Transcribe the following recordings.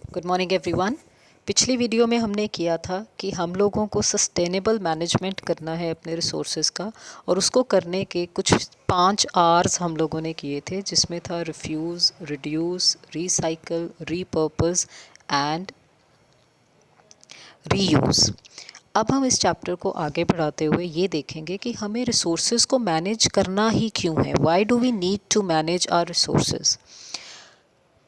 Good morning everyone. पिछली video में हमने किया था कि हम लोगों को सस्टेनेबल मैनेजमेंट करना है अपने रिसोर्सेज का, और उसको करने के कुछ 5 R's हम लोगों ने किए थे, जिसमें था refuse, reduce, recycle, repurpose and reuse. अब हम इस चैप्टर को आगे बढ़ाते हुए ये देखेंगे कि हमें रिसोर्सेज को मैनेज करना ही क्यों है। Why do we need to manage our resources.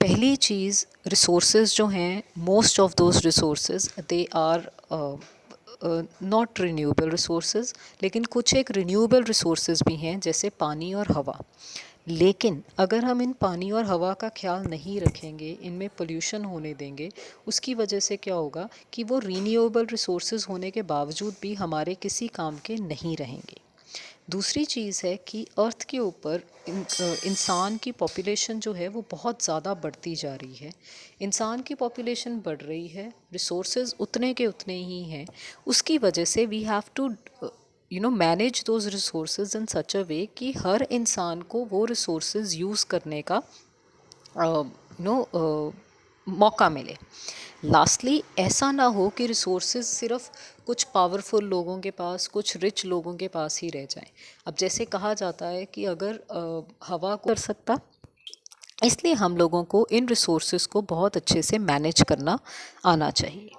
पहली चीज़, रिसोर्सेज जो हैं, most of those resources they are not renewable resources, लेकिन कुछ एक रिन्यूएबल रिसोर्सेज भी हैं, जैसे पानी और हवा। लेकिन अगर हम इन पानी और हवा का ख्याल नहीं रखेंगे, इनमें पोल्यूशन होने देंगे, उसकी वजह से क्या होगा कि वो रिन्यूएबल रिसोर्सेज होने के बावजूद भी हमारे किसी काम के नहीं रहेंगे। दूसरी चीज़ है कि अर्थ के ऊपर इंसान की पॉपुलेशन जो है वो बहुत ज़्यादा बढ़ती जा रही है। इंसान की पॉपुलेशन बढ़ रही है, रिसोर्सेज उतने के उतने ही हैं। उसकी वजह से we have to manage those resources in such a way कि हर इंसान को वो रिसोर्सेज यूज़ करने का मौका मिले। लास्टली, ऐसा ना हो कि रिसोर्सेज सिर्फ कुछ पावरफुल लोगों के पास, कुछ रिच लोगों के पास ही रह जाएं। अब जैसे कहा जाता है कि अगर हवा को कर सकता, इसलिए हम लोगों को इन रिसोर्सेज को बहुत अच्छे से मैनेज करना आना चाहिए।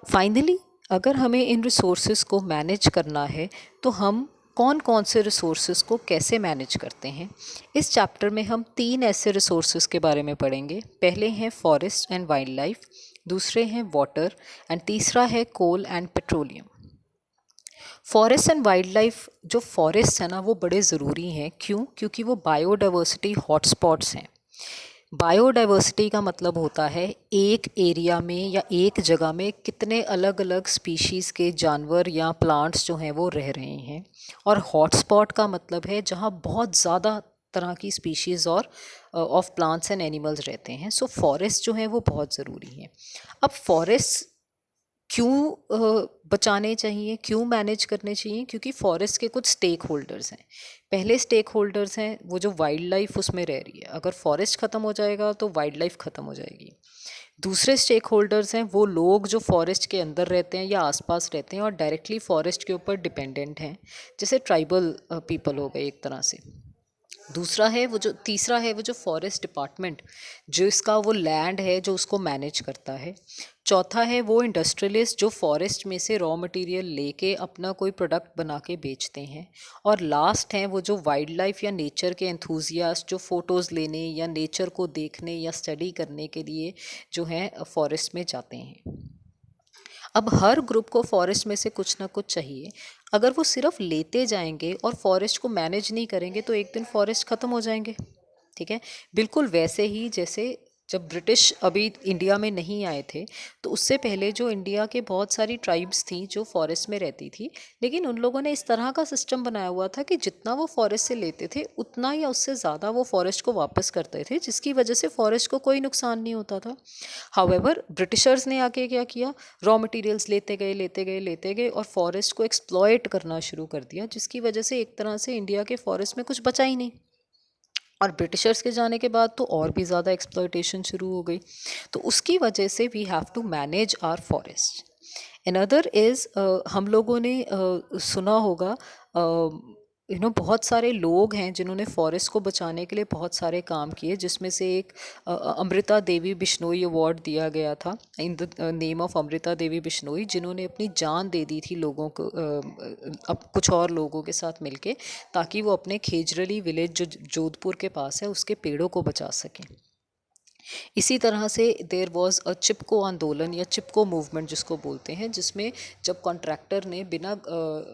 फाइनली, अगर हमें इन रिसोर्सेज को मैनेज करना है तो हम कौन कौन से रिसोर्सेज को कैसे मैनेज करते हैं। इस चैप्टर में हम 3 ऐसे रिसोर्सेज के बारे में पढ़ेंगे। पहले हैं फॉरेस्ट एंड वाइल्ड लाइफ, दूसरे हैं वाटर, एंड तीसरा है coal and petroleum. Forest and wildlife, जो फॉरेस्ट है ना, वो बड़े ज़रूरी हैं। क्यों? क्योंकि वो बायोडाइवर्सिटी हॉटस्पॉट्स हैं। बायोडाइवर्सिटी का मतलब होता है एक एरिया में या एक जगह में कितने अलग अलग स्पीशीज़ के जानवर या प्लांट्स जो हैं वो रह रहे हैं। और हॉटस्पॉट का मतलब है जहाँ बहुत ज़्यादा तरह की स्पीशीज़ और ऑफ प्लांट्स एंड एनिमल्स रहते हैं। सो फॉरेस्ट जो हैं वो बहुत ज़रूरी हैं। अब फॉरेस्ट क्यों बचाने चाहिए, क्यों मैनेज करने चाहिए? क्योंकि फॉरेस्ट के कुछ स्टेक होल्डर्स हैं। पहले स्टेक होल्डर्स हैं वो जो वाइल्ड लाइफ उसमें रह रही है। अगर फॉरेस्ट ख़त्म हो जाएगा तो वाइल्ड लाइफ ख़त्म हो जाएगी। दूसरे स्टेक होल्डर्स हैं वो लोग जो फॉरेस्ट के अंदर रहते हैं या आसपास रहते हैं और डायरेक्टली फॉरेस्ट के ऊपर डिपेंडेंट हैं, जैसे ट्राइबल पीपल हो गए एक तरह से। तीसरा है वो जो फॉरेस्ट डिपार्टमेंट, जो इसका वो लैंड है जो उसको मैनेज करता है। चौथा है वो इंडस्ट्रियलिस्ट जो फॉरेस्ट में से रॉ मटेरियल लेके अपना कोई प्रोडक्ट बना के बेचते हैं। और लास्ट हैं वो जो वाइल्ड लाइफ या नेचर के एंथुजियास्ट, जो फ़ोटोज़ लेने या नेचर को देखने या स्टडी करने के लिए जो हैं फॉरेस्ट में जाते हैं। अब हर ग्रुप को फॉरेस्ट में से कुछ ना कुछ चाहिए। अगर वो सिर्फ लेते जाएंगे और फॉरेस्ट को मैनेज नहीं करेंगे तो एक दिन फॉरेस्ट ख़त्म हो जाएंगे। ठीक है, बिल्कुल वैसे ही जैसे जब ब्रिटिश अभी इंडिया में नहीं आए थे, तो उससे पहले जो इंडिया के बहुत सारी ट्राइब्स थी जो फॉरेस्ट में रहती थी, लेकिन उन लोगों ने इस तरह का सिस्टम बनाया हुआ था कि जितना वो फॉरेस्ट से लेते थे उतना या उससे ज़्यादा वो फॉरेस्ट को वापस करते थे, जिसकी वजह से फॉरेस्ट को कोई नुकसान नहीं होता था। हाउएवर, ब्रिटिशर्स ने आके क्या किया, रॉ मटेरियल्स लेते गए और फॉरेस्ट को एक्सप्लॉयट करना शुरू कर दिया, जिसकी वजह से एक तरह से इंडिया के फॉरेस्ट में कुछ बचा ही नहीं। और ब्रिटिशर्स के जाने के बाद तो और भी ज़्यादा एक्सप्लॉयटेशन शुरू हो गई। तो उसकी वजह से we have to manage our forest. Another is, हम लोगों ने सुना होगा, बहुत सारे लोग हैं जिन्होंने फॉरेस्ट को बचाने के लिए बहुत सारे काम किए, जिसमें से एक अमृता देवी बिश्नोई अवार्ड दिया गया था in the name of Amrita Devi Bishnoi, जिन्होंने अपनी जान दे दी थी लोगों को, अब कुछ और लोगों के साथ मिलके, ताकि वो अपने खेजरली विलेज जो जोधपुर के पास है उसके पेड़ों को बचा सकें। इसी तरह से देर वॉज अ चिपको आंदोलन या चिपको मूवमेंट जिसको बोलते हैं, जिसमें जब कॉन्ट्रैक्टर ने बिना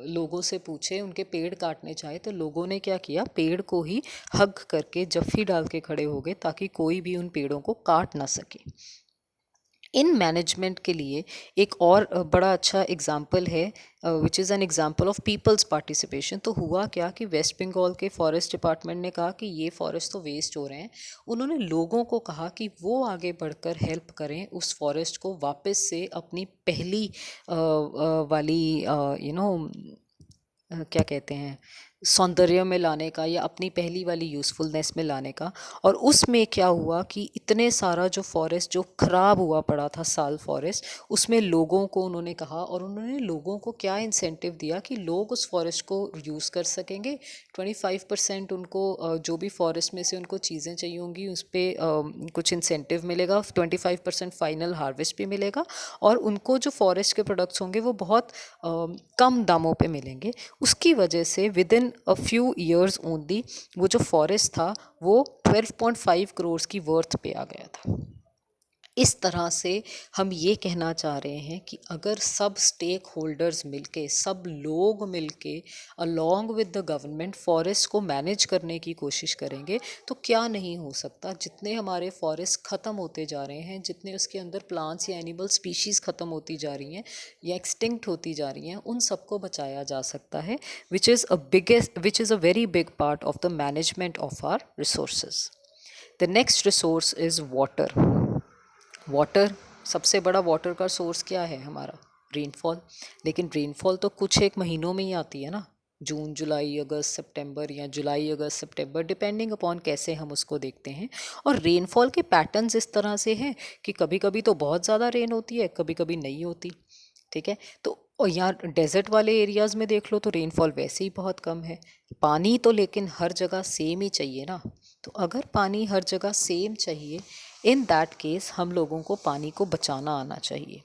लोगों से पूछे उनके पेड़ काटने चाहे तो लोगों ने क्या किया, पेड़ को ही हग करके जफ्फी डाल के खड़े हो गए ताकि कोई भी उन पेड़ों को काट ना सके। इन मैनेजमेंट के लिए एक और बड़ा अच्छा एग्जाम्पल है, which is an example of peoples participation. तो हुआ क्या कि वेस्ट बंगाल के फॉरेस्ट डिपार्टमेंट ने कहा कि ये फॉरेस्ट तो वेस्ट हो रहे हैं। उन्होंने लोगों को कहा कि वो आगे बढ़कर हेल्प करें उस फॉरेस्ट को वापस से अपनी पहली वाली क्या कहते हैं, सौंदर्य में लाने का या अपनी पहली वाली यूज़फुलनेस में लाने का। और उसमें क्या हुआ कि इतने सारा जो फॉरेस्ट जो ख़राब हुआ पड़ा था साल फॉरेस्ट, उसमें लोगों को उन्होंने कहा, और उन्होंने लोगों को क्या इंसेंटिव दिया कि लोग उस फॉरेस्ट को यूज़ कर सकेंगे। 25% उनको जो भी फॉरेस्ट में से उनको चीज़ें चाहिए होंगी उस पर कुछ इंसेंटिव मिलेगा, 25% फाइनल हार्वेस्ट भी मिलेगा, और उनको जो फॉरेस्ट के प्रोडक्ट्स होंगे वो बहुत कम दामों पे मिलेंगे। उसकी वजह से with in a few years only वो जो फॉरेस्ट था वो 12.5 करोड़ की वर्थ पे आ गया था। इस तरह से हम ये कहना चाह रहे हैं कि अगर सब स्टेक होल्डर्स मिलके, सब लोग मिलके along with the government forest को मैनेज करने की कोशिश करेंगे तो क्या नहीं हो सकता। जितने हमारे फॉरेस्ट ख़त्म होते जा रहे हैं, जितने उसके अंदर प्लांट्स या एनिमल स्पीशीज़ ख़त्म होती जा रही हैं या एक्सटिंक्ट होती जा रही हैं, उन सबको बचाया जा सकता है, which is a very big part of the management of our resources. The next resource is water. Water, सबसे बड़ा वाटर का सोर्स क्या है हमारा? रेनफॉल। लेकिन रेनफॉल तो कुछ एक महीनों में ही आती है ना, जून जुलाई अगस्त सितंबर, या जुलाई अगस्त सितंबर, डिपेंडिंग अपॉन कैसे हम उसको देखते हैं। और रेनफॉल के पैटर्न्स इस तरह से हैं कि कभी कभी तो बहुत ज़्यादा रेन होती है, कभी कभी नहीं होती। ठीक है, तो और यहाँ डेजर्ट वाले एरियाज़ में देख लो तो रेनफॉल वैसे ही बहुत कम है। पानी तो लेकिन हर जगह सेम ही चाहिए ना। तो अगर पानी हर जगह सेम चाहिए, इन दैट केस हम लोगों को पानी को बचाना आना चाहिए।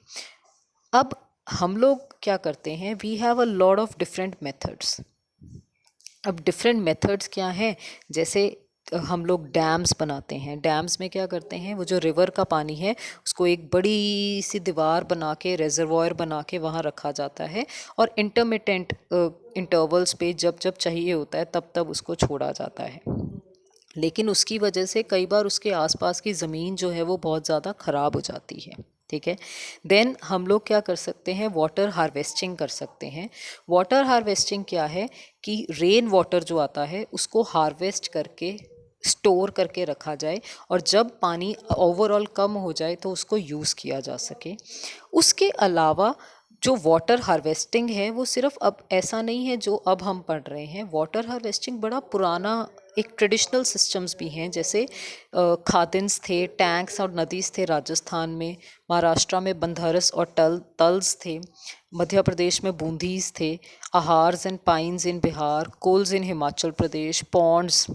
अब हम लोग क्या करते हैं, we have a lot of different methods. अब डिफरेंट मेथड्स क्या हैं? जैसे हम लोग डैम्स बनाते हैं। डैम्स में क्या करते हैं, वो जो रिवर का पानी है उसको एक बड़ी सी दीवार बना के, रेजर्वॉयर बना के वहाँ रखा जाता है, और इंटरमिटेंट इंटरवल्स पे जब जब चाहिए होता है तब तब उसको छोड़ा जाता है। लेकिन उसकी वजह से कई बार उसके आसपास की ज़मीन जो है वो बहुत ज़्यादा ख़राब हो जाती है। ठीक है, देन हम लोग क्या कर सकते हैं, वाटर हार्वेस्टिंग कर सकते हैं। वाटर हार्वेस्टिंग क्या है कि रेन वाटर जो आता है उसको हार्वेस्ट करके स्टोर करके रखा जाए, और जब पानी ओवरऑल कम हो जाए तो उसको यूज़ किया जा सके। उसके अलावा जो वाटर हार्वेस्टिंग है वो सिर्फ अब ऐसा नहीं है जो अब हम पढ़ रहे हैं। वाटर हार्वेस्टिंग बड़ा पुराना एक ट्रेडिशनल सिस्टम्स भी हैं, जैसे खादिन्स थे, टैंक्स और नदीस थे राजस्थान में, महाराष्ट्र में बंधारस और तल्स थे, मध्य प्रदेश में बूंदीज थे, ahars and pynes in Bihar, kuls in Himachal Pradesh, ponds,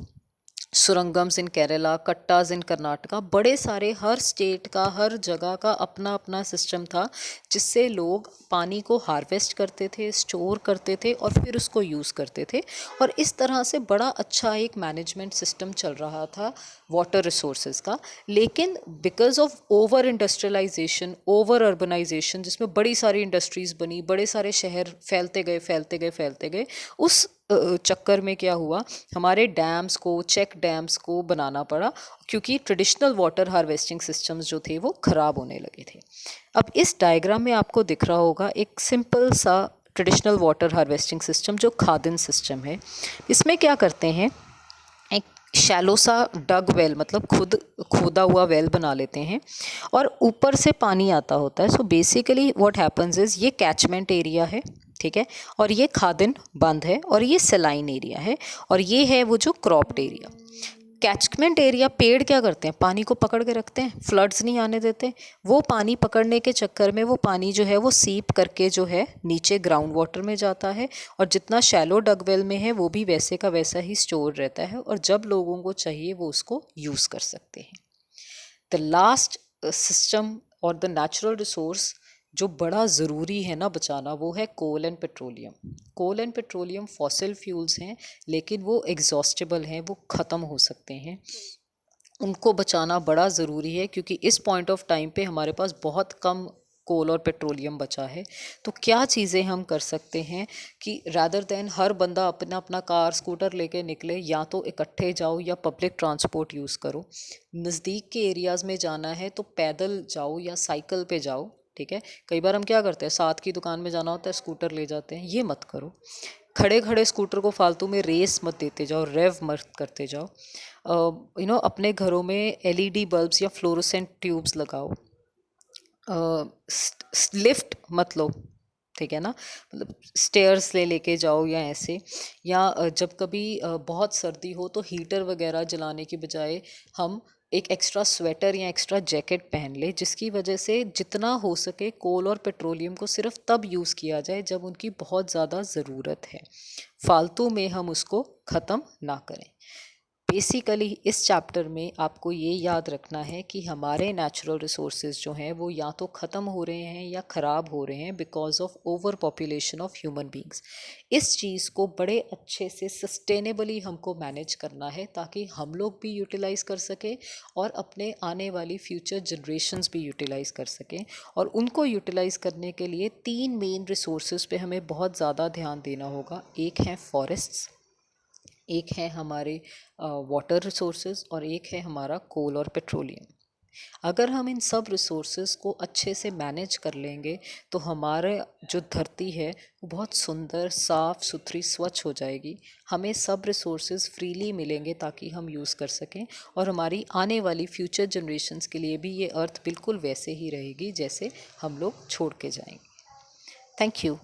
surangams in Kerala, kattas in Karnataka. बड़े सारे, हर स्टेट का, हर जगह का अपना अपना सिस्टम था जिससे लोग पानी को हार्वेस्ट करते थे, स्टोर करते थे और फिर उसको यूज़ करते थे। और इस तरह से बड़ा अच्छा एक मैनेजमेंट सिस्टम चल रहा था वाटर रिसोर्सेज का। लेकिन because of over industrialisation, over urbanisation, जिसमें बड़ी सारी इंडस्ट्रीज़ बनी, बड़े सारे शहर फैलते गए फैलते गए फैलते गए, उस चक्कर में क्या हुआ, हमारे डैम्स को, चेक डैम्स को बनाना पड़ा, क्योंकि ट्रेडिशनल वाटर हार्वेस्टिंग सिस्टम्स जो थे वो ख़राब होने लगे थे। अब इस डायग्राम में आपको दिख रहा होगा एक सिंपल सा ट्रेडिशनल वाटर हार्वेस्टिंग सिस्टम जो खादिन सिस्टम है। इसमें क्या करते हैं, एक शैलो सा डग वेल, मतलब खुद खोदा हुआ वेल बना लेते हैं और ऊपर से पानी आता होता है। So basically what happens is, ये कैचमेंट एरिया है, ठीक है, और ये खादिन बंद है, और ये सलाइन एरिया है, और ये है वो जो क्रॉप्ड एरिया। कैचमेंट एरिया, पेड़ क्या करते हैं, पानी को पकड़ के रखते हैं, फ्लड्स नहीं आने देते। वो पानी पकड़ने के चक्कर में वो पानी जो है वो सीप करके जो है नीचे ग्राउंड वाटर में जाता है, और जितना शैलो डगवेल में है वो भी वैसे का वैसा ही स्टोर रहता है, और जब लोगों को चाहिए वो उसको यूज़ कर सकते हैं। द लास्ट सिस्टम और द नेचुरल रिसोर्स जो बड़ा ज़रूरी है ना बचाना, वो है coal and petroleum. Coal and petroleum fossil fuels हैं, लेकिन वो एग्जॉस्टेबल हैं, वो ख़त्म हो सकते हैं। उनको बचाना बड़ा ज़रूरी है, क्योंकि इस पॉइंट ऑफ टाइम पे हमारे पास बहुत कम कोल और पेट्रोलियम बचा है। तो क्या चीज़ें हम कर सकते हैं कि रादर दैन हर बंदा अपना अपना कार स्कूटर लेके निकले, या तो इकट्ठे जाओ या पब्लिक ट्रांसपोर्ट यूज़ करो। नज़दीक के एरियाज़ में जाना है तो पैदल जाओ या साइकिल पे जाओ। ठीक है, कई बार हम क्या करते हैं, साथ की दुकान में जाना होता है स्कूटर ले जाते हैं, ये मत करो। खड़े खड़े स्कूटर को फालतू में रेस मत देते जाओ, रेव मत करते जाओ। अपने घरों में एलईडी बल्ब्स या फ्लोरोसेंट ट्यूब्स लगाओ। लिफ्ट मत लो, ठीक है ना, मतलब स्टेयर्स लेके जाओ या ऐसे, या जब कभी बहुत सर्दी हो तो हीटर वगैरह जलाने की बजाय हम एक एक्स्ट्रा स्वेटर या एक्स्ट्रा जैकेट पहन ले, जिसकी वजह से जितना हो सके कोल और पेट्रोलियम को सिर्फ तब यूज़ किया जाए जब उनकी बहुत ज़्यादा ज़रूरत है, फालतू में हम उसको ख़त्म ना करें। बेसिकली इस चैप्टर में आपको ये याद रखना है कि हमारे नेचुरल रिसोर्सेज जो हैं वो या तो ख़त्म हो रहे हैं या ख़राब हो रहे हैं because of over population of human beings. इस चीज़ को बड़े अच्छे से सस्टेनेबली हमको मैनेज करना है ताकि हम लोग भी यूटिलाइज़ कर सकें और अपने आने वाली फ्यूचर जनरेशन्स भी यूटिलाइज़ कर सकें। और उनको यूटिलाइज़ करने के लिए 3 मेन रिसोर्सेज पे हमें बहुत ज़्यादा ध्यान देना होगा। एक है फॉरेस्ट्स, एक है हमारे वाटर रिसोर्सेज और एक है हमारा कोल और पेट्रोलियम। अगर हम इन सब रिसोर्सेज को अच्छे से मैनेज कर लेंगे तो हमारे जो धरती है वो बहुत सुंदर, साफ़ सुथरी, स्वच्छ हो जाएगी। हमें सब रिसोर्सेज फ्रीली मिलेंगे ताकि हम यूज़ कर सकें और हमारी आने वाली फ्यूचर जनरेशन्स के लिए भी ये अर्थ बिल्कुल वैसे ही रहेगी जैसे हम लोग छोड़ के जाएंगे। Thank you.